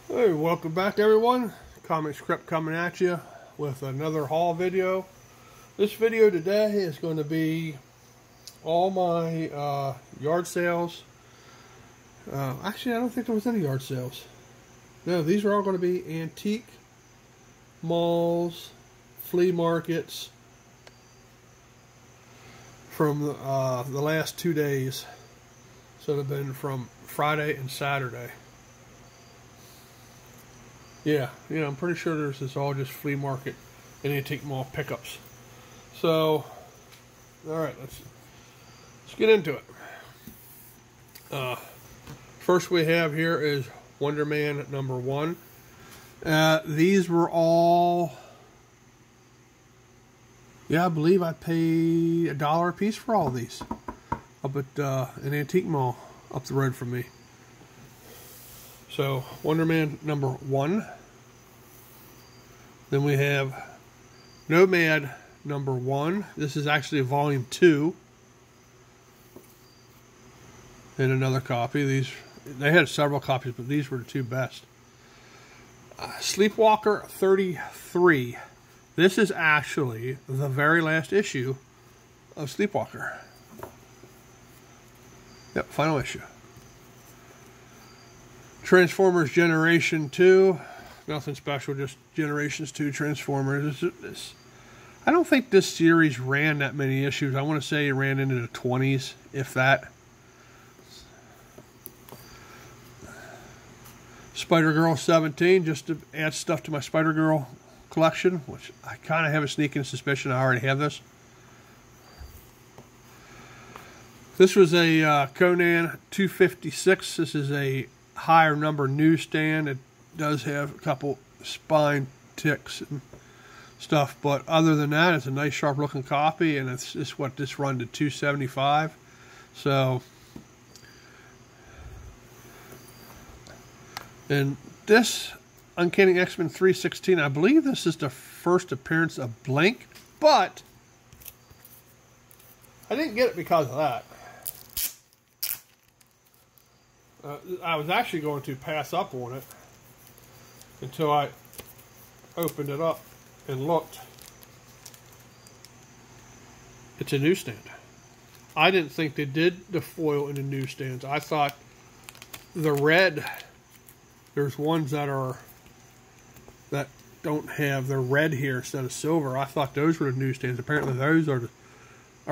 Hey, welcome back everyone. Comic Script coming at you with another haul video. This video today is going to be all my yard sales. Actually, I don't think there was any yard sales. No, these are all going to be antique malls, flea markets from the last 2 days. So they've been from Friday and Saturday. Yeah, I'm pretty sure this is all just flea market and antique mall pickups. So, all right, let's get into it. First we have here is Wonder Man #1. These were all, I believe I paid $1 a piece for all these up at an antique mall up the road from me. So, Wonder Man #1. Then we have Nomad #1. This is actually volume 2. And another copy. They had several copies, but these were the two best. Sleepwalker 33. This is actually the very last issue of Sleepwalker. Yep, final issue. Transformers Generation 2. Nothing special, just Generations 2 Transformers. I don't think this series ran that many issues. I want to say it ran into the 20s, if that. Spider-Girl 17, just to add stuff to my Spider-Girl collection, which I kind of have a sneaking suspicion I already have this. This was a Conan 256. This is a higher number newsstand. It does have a couple spine ticks and stuff, but other than that, it's a nice sharp looking copy, and it's just what this run to $2.75. So, and this Uncanny X-Men 316, I believe this is the first appearance of Blink, but I didn't get it because of that. I was actually going to pass up on it until I opened it up and looked. It's a newsstand. I didn't think they did the foil in the newsstands. I thought the red, there's ones that don't have the red here instead of silver. I thought those were the newsstands. Apparently those are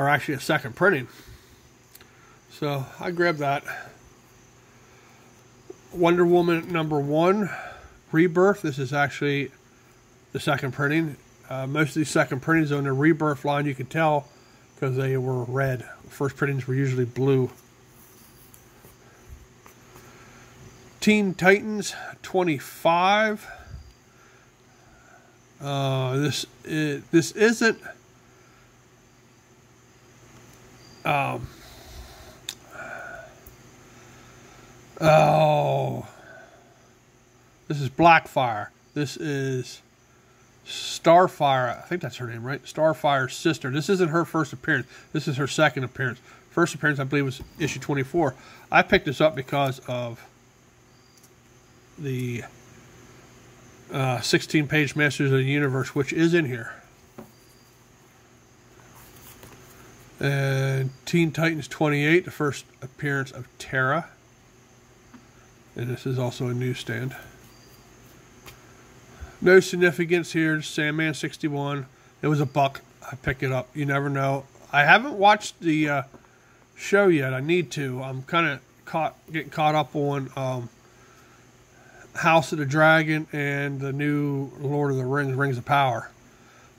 actually a second printing. So I grabbed that. Wonder Woman #1. Rebirth. This is actually the second printing. Most of these second printings on the Rebirth line, you can tell because they were red. First printings were usually blue. Teen Titans 25. This isn't. This is Blackfire. This is Starfire. I think that's her name, right? Starfire's sister. This isn't her first appearance. This is her second appearance. First appearance, I believe, was issue 24. I picked this up because of the 16-page Masters of the Universe, which is in here. And Teen Titans 28, the first appearance of Terra. And this is also a newsstand. No significance here. Sandman 61. It was $1. I picked it up. You never know. I haven't watched the show yet. I need to. I'm kind of getting caught up on House of the Dragon and the new Lord of the Rings, Rings of Power.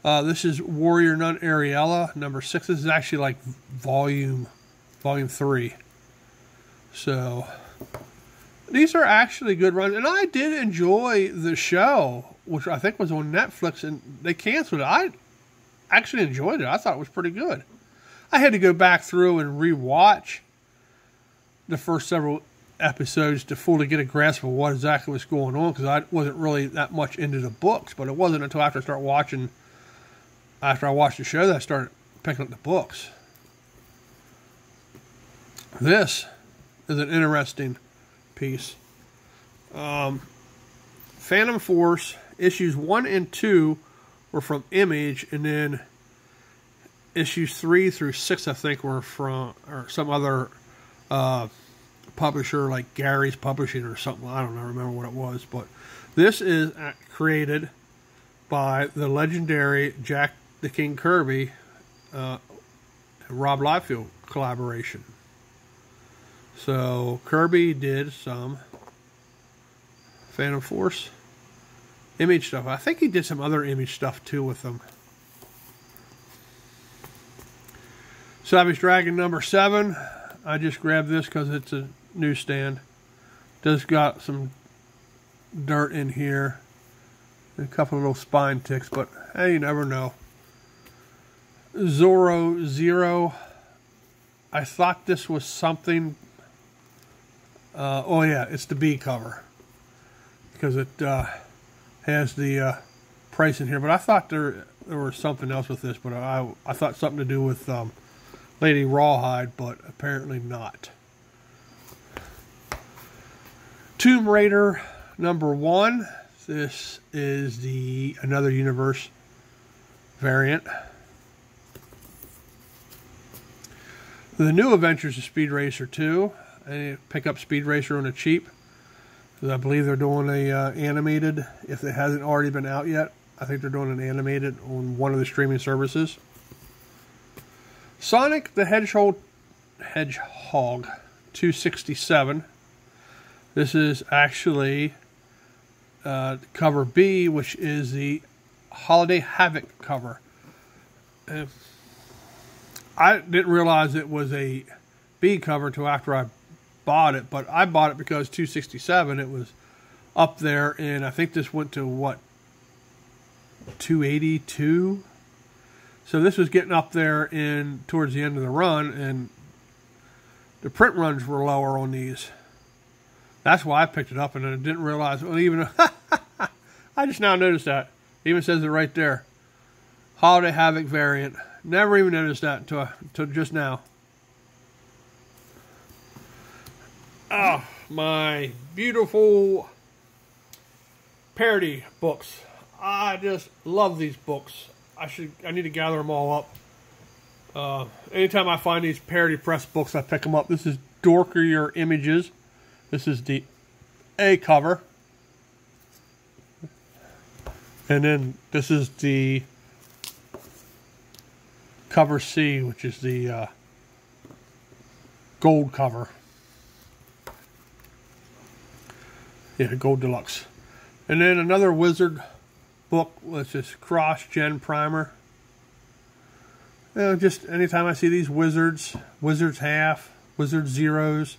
This is Warrior Nun Ariella #6. This is actually like volume 3. So these are actually good runs, and I did enjoy the show, which I think was on Netflix, and they canceled it. I actually enjoyed it. I thought it was pretty good. I had to go back through and rewatch the first several episodes to fully get a grasp of what exactly was going on, because I wasn't really that much into the books, but it wasn't until after I watched the show that I started picking up the books. This is an interesting piece. Phantom Force issues 1 and 2 were from Image, and then issues 3 through 6, I think, were from or some other publisher like Gary's Publishing or something. I don't know, remember what it was, but this is created by the legendary Jack the King Kirby, Rob Liefeld collaboration. So Kirby did some Phantom Force Image stuff. I think he did some other Image stuff too with them. Savage Dragon number 7. I just grabbed this because it's a newsstand. Does got some dirt in here. A couple of little spine ticks, but hey, you never know. Zorro Zero. I thought this was something. Oh yeah, it's the B cover. Because it has the price in here. But I thought there was something else with this. But I thought something to do with Lady Rawhide, but apparently not. Tomb Raider number 1. This is the Another Universe variant. The New Adventures of Speed Racer 2. I pick up Speed Racer on a cheap. I believe they're doing a animated, if it hasn't already been out yet. I think they're doing an animated on one of the streaming services. Sonic the Hedgehog 267. This is actually cover B, which is the Holiday Havoc cover. I didn't realize it was a B cover until after I bought it, but I bought it because 267, it was up there, and I think this went to what, 282? So this was getting up there in towards the end of the run, and the print runs were lower on these. That's why I picked it up, and I didn't realize, well, even I just now noticed that. It even says it right there. Holiday Havoc variant. Never even noticed that until just now. Oh, my beautiful parody books. I just love these books. I need to gather them all up. Anytime I find these parody press books, I pick them up. This is Dorkier Images. This is the A cover. And then this is the cover C, which is the gold cover. Yeah, Gold Deluxe. And then another Wizard book, which is Cross Gen Primer. You know, just anytime I see these Wizards, Wizards Half, Wizard Zeros,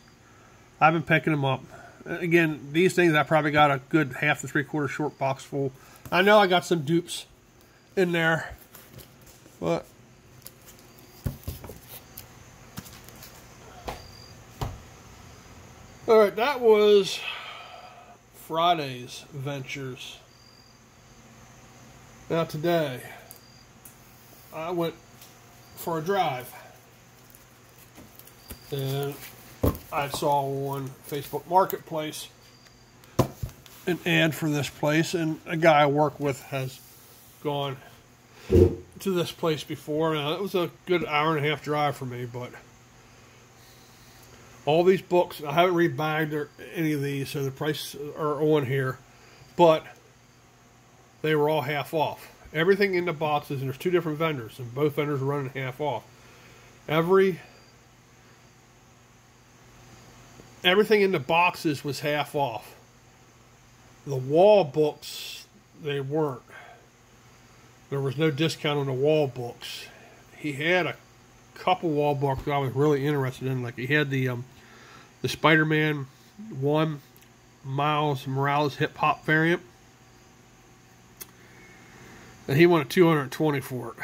I've been picking them up. Again, these things I probably got a good half to 3/4 short box full. I know I got some dupes in there, but all right, that was Friday's ventures. Now today, I went for a drive, and I saw on Facebook Marketplace an ad for this place, and a guy I work with has gone to this place before. Now, it was a good hour and a half drive for me, but all these books, I haven't rebagged or any of these, so the prices are on here, but they were all half off. Everything in the boxes, and there's 2 different vendors, and both vendors are running half off. Everything in the boxes was half off. The wall books, they weren't. There was no discount on the wall books. He had a couple wall books I was really interested in. Like he had the Spider-Man 1 Miles Morales hip hop variant, and he wanted $220 for it.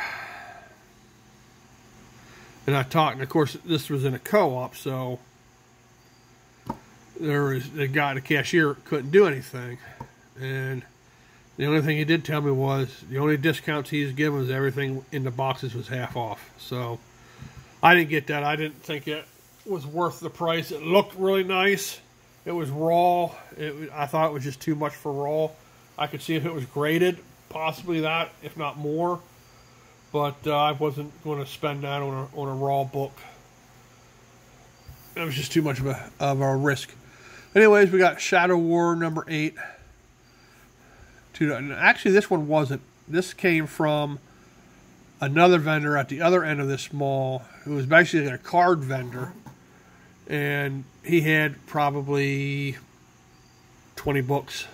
And I talked, and of course this was in a co-op, so there was the guy, the cashier, couldn't do anything. And the only thing he did tell me was the only discounts he's given was everything in the boxes was half off. So I didn't get that. I didn't think it was worth the price. It looked really nice. It was raw. I thought it was just too much for raw. I could see if it was graded, possibly that, if not more. But I wasn't going to spend that on a raw book. It was just too much of a risk. Anyways, we got Shadow War number 8. Actually, this one wasn't. This came from another vendor at the other end of this mall, who was basically a card vendor. And he had probably 20 books.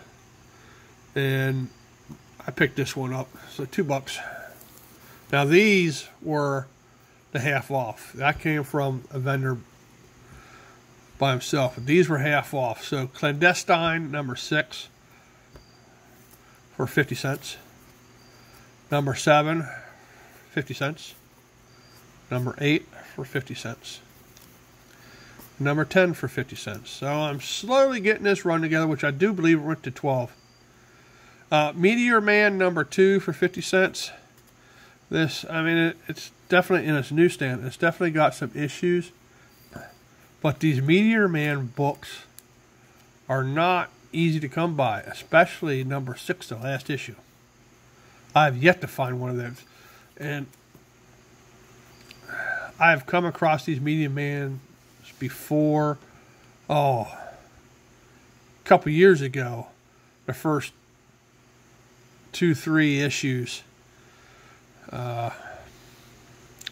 And I picked this one up. So $2. Now these were the half off. That came from a vendor by himself. These were half off. So Clandestine number 6 for 50 cents. Number 7, 50 cents. Number 8 for 50 cents. Number 10 for 50 cents. So I'm slowly getting this run together, which I do believe went to 12. Meteor Man number 2 for 50 cents. This, I mean, it's definitely in its newsstand. It's definitely got some issues. But these Meteor Man books are not easy to come by, especially number 6, the last issue. I've yet to find one of those. And I've come across these Meteor Man before, a couple years ago. The first 2-3 issues.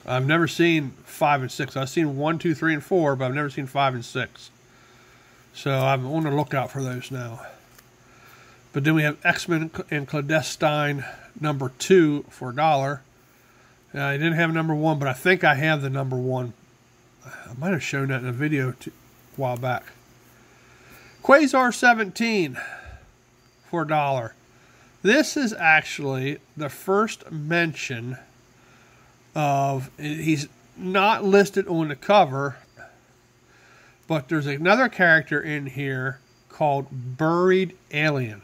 I've never seen 5 and 6. I've seen 1, 2, 3, and 4, but I've never seen 5 and 6. So I'm on the lookout for those now. But then we have X-Men and Clandestine number 2 for $1. I didn't have number 1, but I think I have the number 1. I might have shown that in a video a while back. Quasar 17 for $1. This is actually the first mention of, he's not listed on the cover, but there's another character in here called Buried Alien,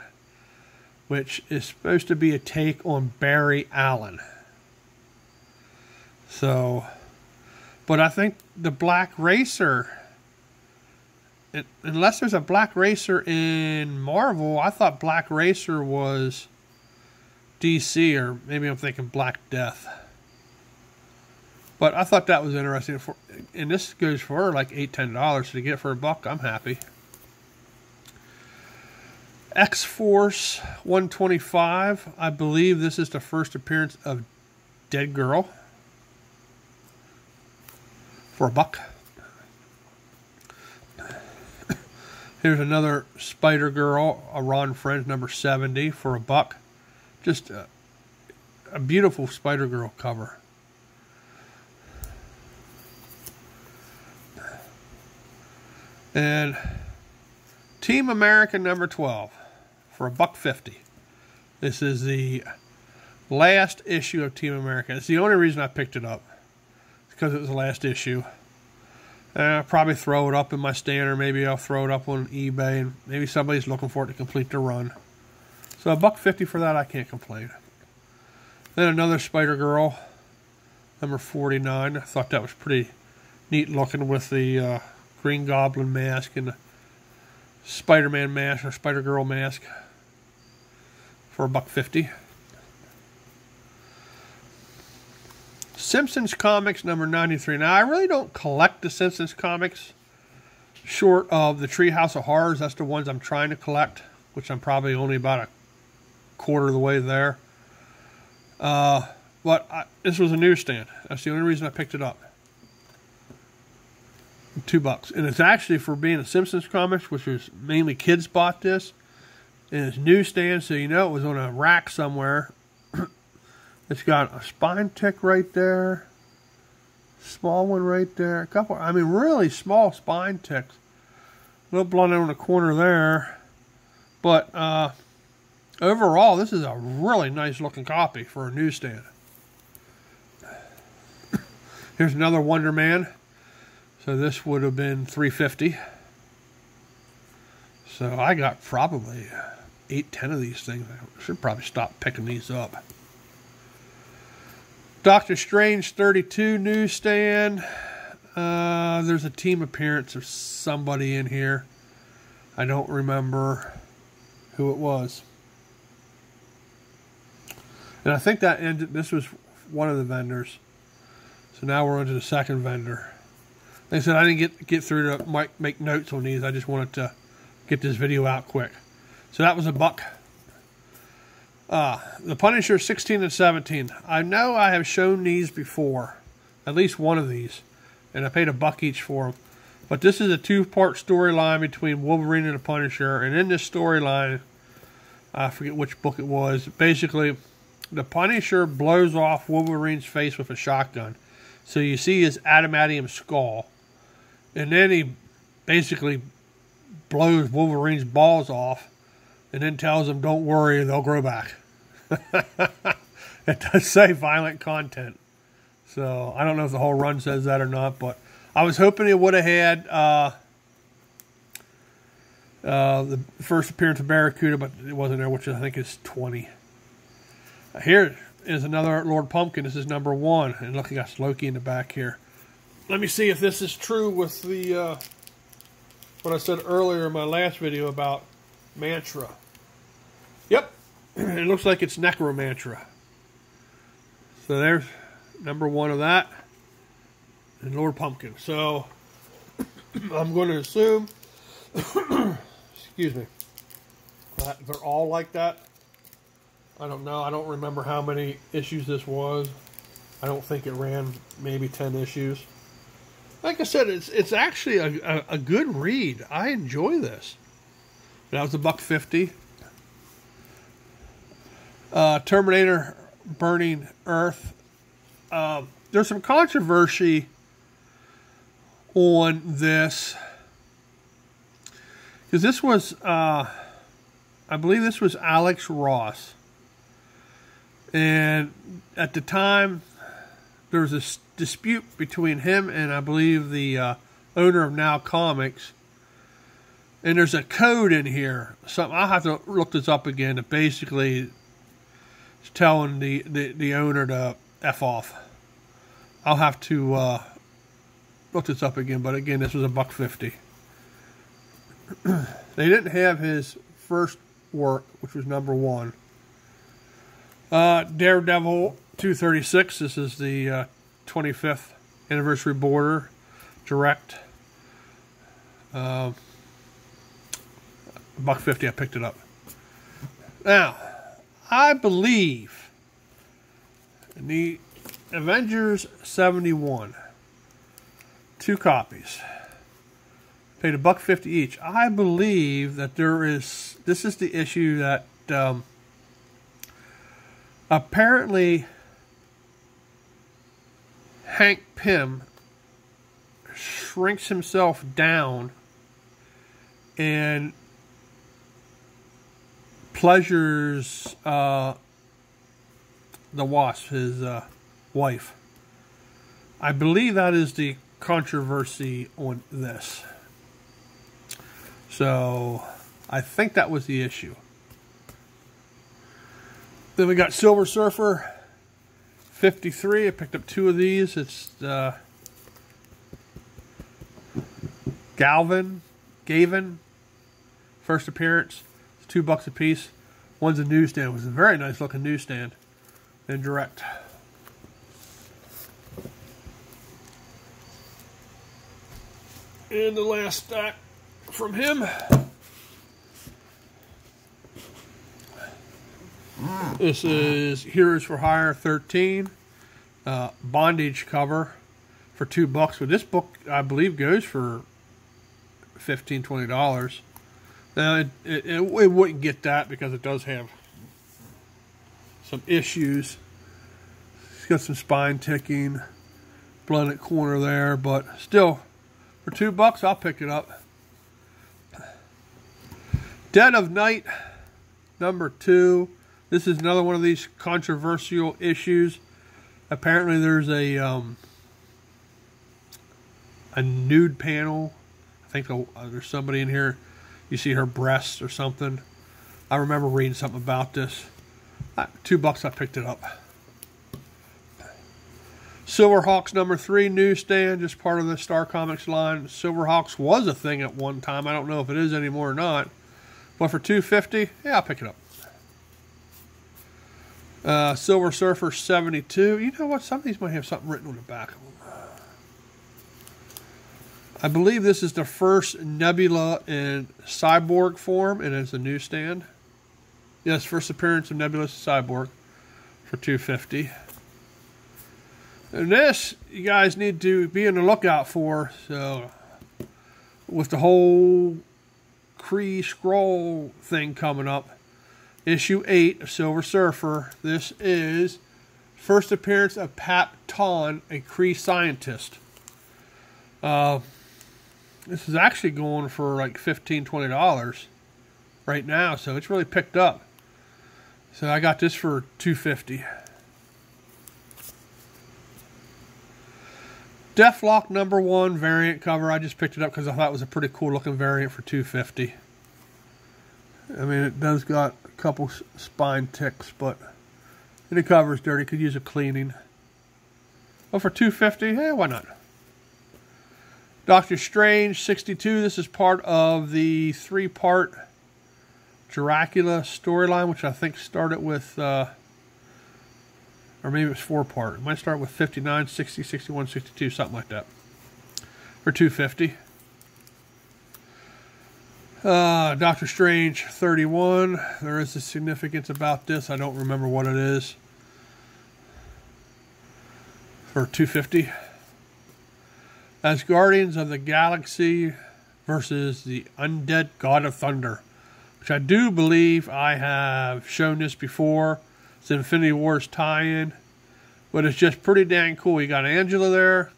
which is supposed to be a take on Barry Allen. So, but I think the Black Racer, unless there's a Black Racer in Marvel, I thought Black Racer was DC, or maybe I'm thinking Black Death. But I thought that was interesting. And this goes for like $8, $10. So to get it for $1, I'm happy. X-Force 125. I believe this is the first appearance of Dead Girl for $1. Here's another Spider-Girl, a Ron Frenz number 70 for $1. Just a beautiful Spider-Girl cover. And Team America number 12 for $1.50. This is the last issue of Team America. It's the only reason I picked it up. It's because it was the last issue. And I'll probably throw it up in my stand, or maybe I'll throw it up on eBay, and maybe somebody's looking for it to complete the run. So $1.50 for that, I can't complain. Then another Spider-Girl, number 49. I thought that was pretty neat looking with the Green Goblin mask and the Spider-Man mask, or Spider-Girl mask, for $1.50. Simpsons Comics number 93. Now, I really don't collect the Simpsons comics, short of the Treehouse of Horrors. That's the ones I'm trying to collect, which I'm probably only about a quarter of the way there. But this was a newsstand. That's the only reason I picked it up. $2. And it's actually, for being a Simpsons comics, which was mainly kids bought this, and it's newsstand, so you know it was on a rack somewhere. It's got a spine tick right there, small one right there, a couple, I mean really small spine ticks. A little blonde on the corner there. But overall, this is a really nice looking copy for a newsstand. Here's another Wonder Man. So this would have been $3.50. So I got probably 8, 10 of these things. I should probably stop picking these up. Doctor Strange 32 newsstand. There's a team appearance of somebody in here. I don't remember who it was. And I think that ended, this was one of the vendors. So now we're on to the second vendor. Like I said, I didn't get through to make notes on these. I just wanted to get this video out quick. So that was a buck. The Punisher 16 and 17. I know I have shown these before. At least one of these. And I paid a buck each for them. But this is a two-part storyline between Wolverine and the Punisher. And in this storyline, I forget which book it was. Basically, the Punisher blows off Wolverine's face with a shotgun. So you see his adamantium skull. And then he basically blows Wolverine's balls off. And then tells him, don't worry, they'll grow back. It does say violent content. So I don't know if the whole run says that or not. But I was hoping it would have had the first appearance of Barracuda. But it wasn't there, which I think is 20. Here is another Lord Pumpkin. This is number 1. And look, I got Loki in the back here. Let me see if this is true with the what I said earlier in my last video about Mantra. Yep. It looks like it's Necromantra. So there's number 1 of that. And Lord Pumpkin. So I'm going to assume excuse me, that they're all like that. I don't know. I don't remember how many issues this was. I don't think it ran maybe 10 issues. Like I said, it's actually a good read. I enjoy this. That was $1.50. Terminator Burning Earth. There's some controversy on this. Because this was, I believe this was Alex Ross. And at the time, there was a dispute between him and I believe the owner of Now Comics. And there's a code in here. Something I'll have to look this up again. That basically is telling the owner to F off. I'll have to look this up again. But again, this was $1.50. They didn't have his first work, which was number 1. Daredevil 236. This is the 25th anniversary border direct. $1.50. I picked it up. Now, I believe in the Avengers 71, 2 copies. Paid $1.50 each. I believe that there is. This is the issue that apparently Hank Pym shrinks himself down and pleasures the Wasp, his wife. I believe that is the controversy on this. So I think that was the issue. Then we got Silver Surfer 53. I picked up 2 of these. It's Gavin, first appearance. It's $2 a piece. One's a newsstand. It was a very nice looking newsstand. And direct. And the last stack from him. This is Heroes for Hire 13. Bondage cover for $2. But this book, I believe, goes for $15, $20. Now, it wouldn't get that because it does have some issues. It's got some spine ticking, blood at corner there, but still, for $2, I'll pick it up. Dead of Night, number 2. This is another one of these controversial issues. Apparently, there's a nude panel. I think there's somebody in here. You see her breasts or something. I remember reading something about this. $2, I picked it up. Silverhawks number 3 newsstand, just part of the Star Comics line. Silverhawks was a thing at one time. I don't know if it is anymore or not. But for $2.50, yeah, I'll pick it up. Silver Surfer 72. You know what? Some of these might have something written on the back of them. I believe this is the first Nebula in cyborg form, and it's a newsstand. Yes, first appearance of Nebula as cyborg for $250. And this, you guys need to be on the lookout for. So, with the whole Kree Skrull thing coming up, issue 8 of Silver Surfer. This is first appearance of Pap Ton, a Kree scientist. This is actually going for like $15, $20 right now, so it's really picked up. So I got this for $250. Deathlock #1 variant cover. I just picked it up because I thought it was a pretty cool looking variant for $250. I mean, it does got a couple spine ticks, but the cover's dirty. Could use a cleaning. But for $250, yeah, why not? Doctor Strange 62. This is part of the 3-part Dracula storyline, which I think started with, or maybe it was 4-part. It might start with 59, 60, 61, 62, something like that. For $250. Doctor Strange 31. There is a significance about this. I don't remember what it is. For $250. As Guardians of the Galaxy versus the Undead God of Thunder, which I do believe I have shown this before. It's Infinity Wars tie-in, but it's just pretty dang cool. You got Angela there.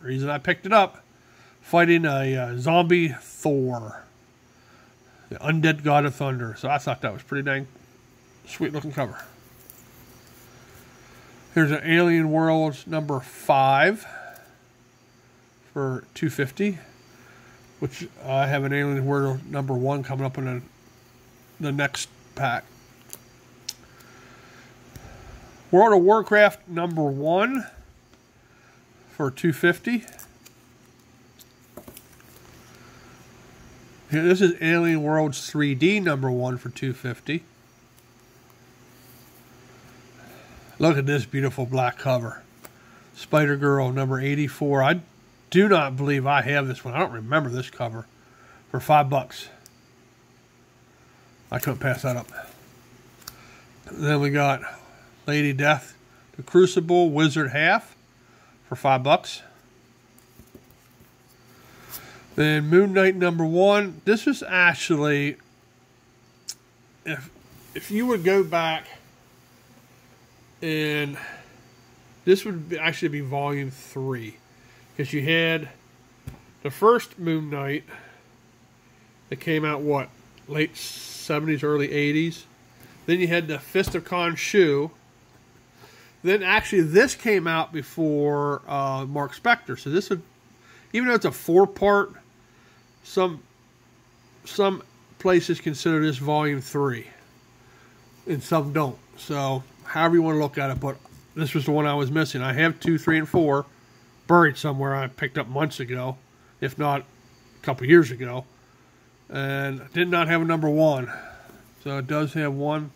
The reason I picked it up, fighting a zombie Thor, the Undead God of Thunder. So I thought that was pretty dang sweet looking cover. Here's an Alien Worlds #5 for $250, which I have an Alien World #1 coming up in the next pack. World of Warcraft #1 for $250. Here, this is Alien Worlds 3D #1 for $250. Look at this beautiful black cover. Spider-Girl #84. I do not believe I have this one. I don't remember this cover. For $5. I couldn't pass that up. And then we got Lady Death, the Crucible Wizard half for $5. Then Moon Knight #1. This was actually, if you would go back, and this would actually be volume 3. Because you had the first Moon Knight that came out, what, late 70s, early 80s. Then you had the Fist of Khonshu. Then actually this came out before Mark Spector. So this would, even though it's a 4-part, some places consider this volume 3. And some don't. So however you want to look at it. But this was the one I was missing. I have 2, 3, and 4. Buried somewhere. I picked up months ago, if not a couple years ago, and did not have a #1. So it does have 1,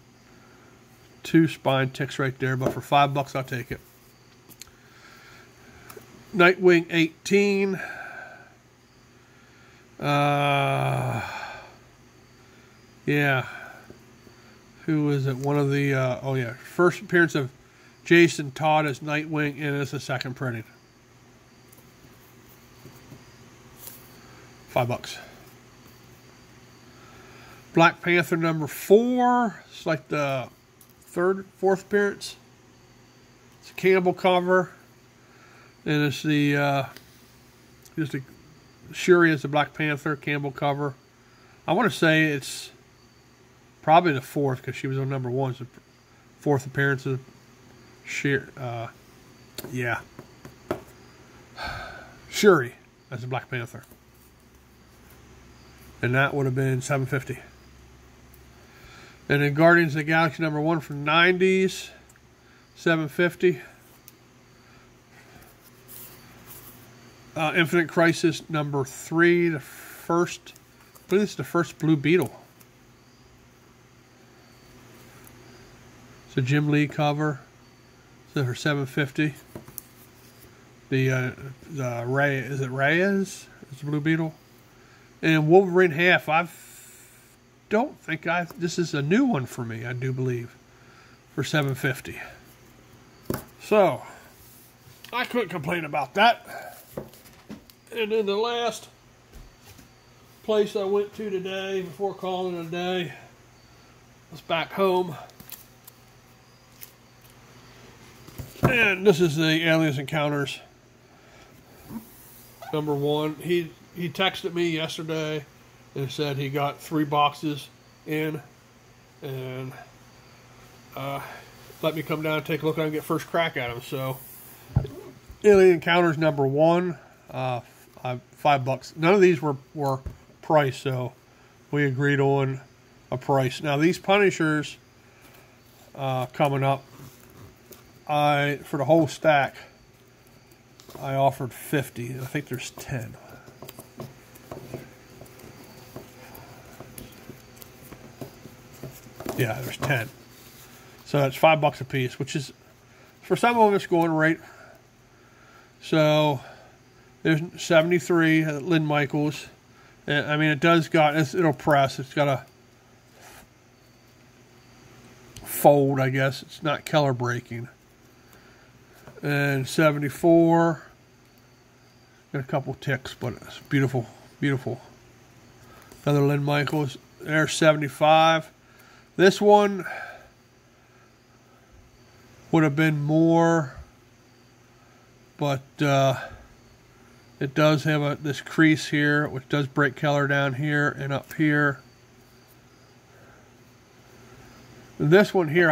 2 spine ticks right there, but for $5 I'll take it. Nightwing 18. Yeah. Who is it? One of the oh yeah, first appearance of Jason Todd as Nightwing, and it's a second printing. $5. Black Panther #4. It's like the 4th appearance. It's a Campbell cover. And it's the just the Shuri as the Black Panther Campbell cover. I want to say it's probably the 4th because she was on #1. It's the 4th appearance of Shuri. Yeah. Shuri as the Black Panther. And that would have been $750. And then Guardians of the Galaxy #1 from '90s, $750. Infinite Crisis #3, the first. I believe this is the first Blue Beetle. It's a Jim Lee cover. It's for $7.50. The Ray, is it Reyes? It's Blue Beetle. And Wolverine half. This is a new one for me, I do believe, for $7.50. So, I couldn't complain about that. And then the last place I went to today, before calling it a day, was back home. And this is the Aliens Encounters #1. He texted me yesterday and said he got 3 boxes in, and let me come down and take a look at them and get first crack at them. So, Alien Encounters #1, $5. None of these were priced, so we agreed on a price. Now these Punishers coming up, for the whole stack, I offered 50. I think there's 10. Yeah, there's 10. So that's $5 a piece, which is, for some of us, going right. So there's 73 Lynn Michaels. I mean, it'll press. It's got a fold, I guess. It's not color breaking. And 74. Got a couple ticks, but it's beautiful, beautiful. Another Lynn Michaels. There's 75. This one would have been more, but it does have this crease here, which does break color down here and up here. And this one here,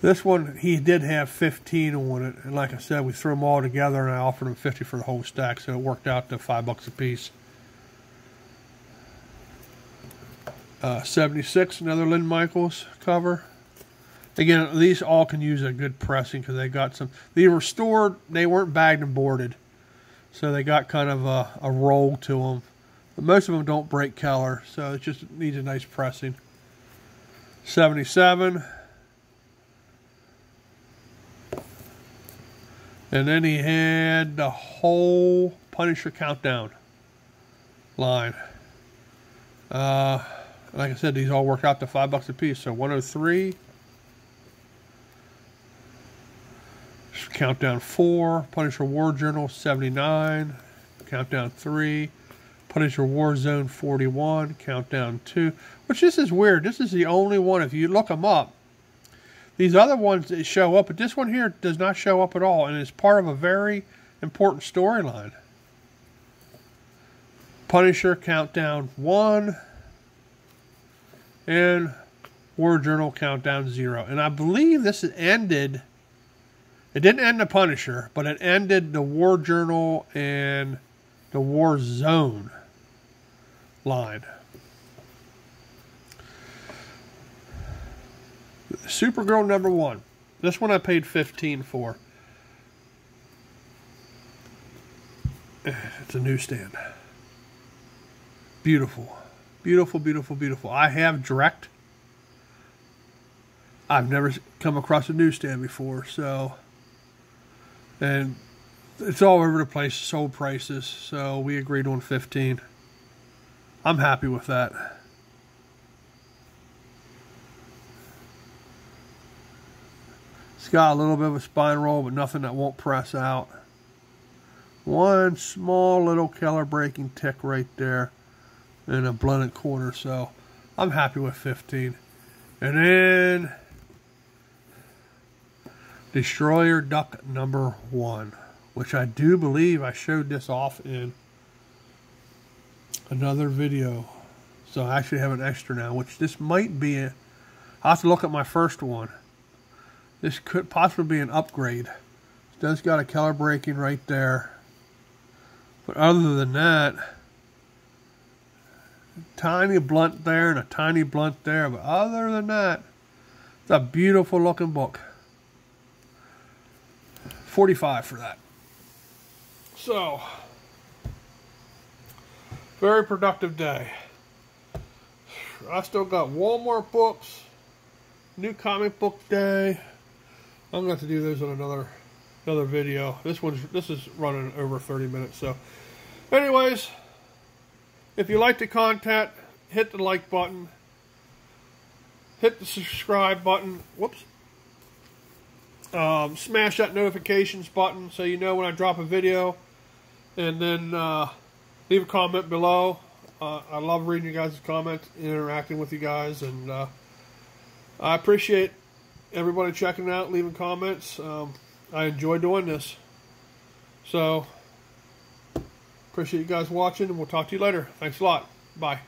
this one, he did have 15 on it, and like I said, we threw them all together, and I offered him 50 for the whole stack, so it worked out to $5 a piece. 76, another Lynn Michaels cover. Again, these all can use a good pressing because they got some. They were stored, they weren't bagged and boarded, so they got kind of a roll to them. But most of them don't break color, so it just needs a nice pressing. 77. And then he had the whole Punisher Countdown line. Like I said, these all work out to $5 a piece. So 103. Countdown 4. Punisher War Journal 79. Countdown 3. Punisher War Zone 41. Countdown 2. Which, this is weird. This is the only one, if you look them up, these other ones that show up, but this one here does not show up at all, and it's part of a very important storyline. Punisher Countdown 1 and War Journal Countdown 0. And I believe this ended, it didn't end the Punisher, but it ended the War Journal and the War Zone line. Supergirl #1. This one I paid 15 for. It's a newsstand. Beautiful. Beautiful, beautiful, beautiful. I have direct. I've never come across a newsstand before, so. And it's all over the place, sold prices, so we agreed on 15. I'm happy with that. It's got a little bit of a spine roll, but nothing that won't press out. One small little color breaking tick right there in a blunted corner, so I'm happy with 15. And then Destroyer Duck #1, which I do believe I showed this off in another video. So I actually have an extra now, which this might be I'll have to look at my first one. This could possibly be an upgrade. It does got a color breaking right there. But other than that, tiny blunt there and a tiny blunt there. But other than that, it's a beautiful looking book. 45 for that. So, very productive day. I still got Walmart books, new comic book day. I'm going to have to do those on another video. This is running over 30 minutes. So, anyways, if you like the content, hit the like button, hit the subscribe button. Whoops. Smash that notifications button so you know when I drop a video, and then leave a comment below. I love reading you guys' comments, interacting with you guys, and I appreciate everybody checking out, leaving comments. I enjoy doing this. So, appreciate you guys watching, and we'll talk to you later. Thanks a lot. Bye.